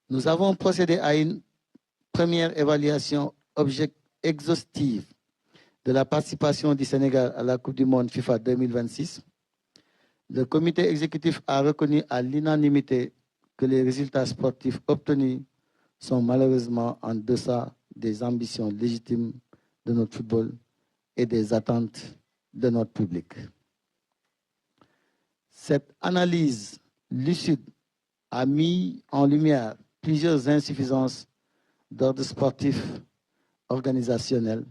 Nous avons procédé à une première évaluation exhaustive de la participation du Sénégal à la Coupe du Monde FIFA 2026. Le comité exécutif a reconnu à l'unanimité que les résultats sportifs obtenus sont malheureusement en deçà des ambitions légitimes de notre football et des attentes de notre public. Cette analyse lucide a mis en lumière plusieurs insuffisances d'ordre sportif, organisationnel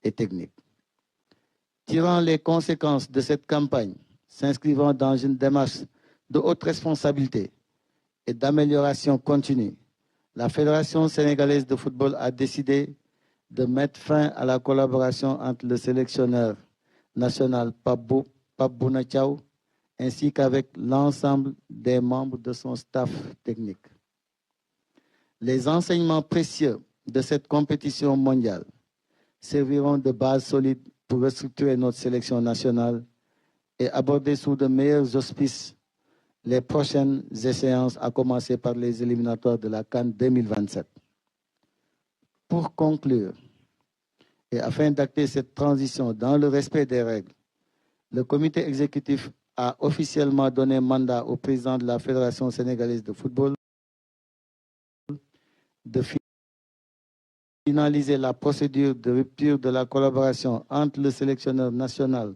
et technique. Tirant les conséquences de cette campagne, s'inscrivant dans une démarche de haute responsabilité et d'amélioration continue, la Fédération sénégalaise de football a décidé de mettre fin à la collaboration entre le sélectionneur national Pape Bouna Thiaw ainsi qu'avec l'ensemble des membres de son staff technique. Les enseignements précieux de cette compétition mondiale serviront de base solide pour restructurer notre sélection nationale et aborder sous de meilleurs auspices les prochaines échéances, à commencer par les éliminatoires de la CAN 2027. Pour conclure, et afin d'acter cette transition dans le respect des règles, le comité exécutif a officiellement donné mandat au président de la Fédération sénégalaise de football de finaliser la procédure de rupture de la collaboration entre le sélectionneur national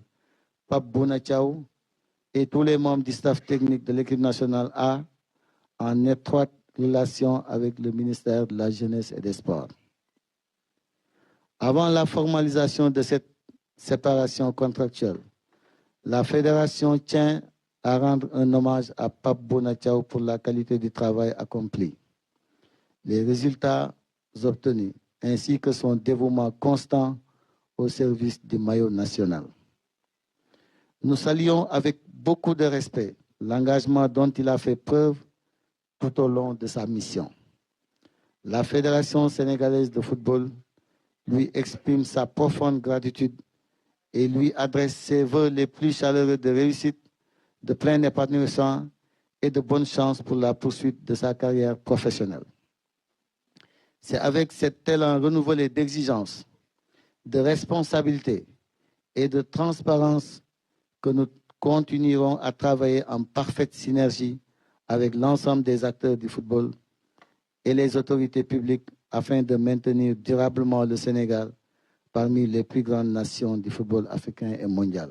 Pape Bouna Thiaw et tous les membres du staff technique de l'équipe nationale A en étroite relation avec le ministère de la Jeunesse et des Sports. Avant la formalisation de cette séparation contractuelle, la Fédération tient à rendre un hommage à Pape Bouna Thiaw pour la qualité du travail accompli, les résultats obtenus, ainsi que son dévouement constant au service du maillot national. Nous saluons avec beaucoup de respect l'engagement dont il a fait preuve tout au long de sa mission. La Fédération sénégalaise de football lui exprime sa profonde gratitude et lui adresse ses vœux les plus chaleureux de réussite, de plein épanouissement et de bonne chance pour la poursuite de sa carrière professionnelle. C'est avec cet élan renouvelé d'exigence, de responsabilité et de transparence que nous continuerons à travailler en parfaite synergie avec l'ensemble des acteurs du football et les autorités publiques afin de maintenir durablement le Sénégal parmi les plus grandes nations du football africain et mondial.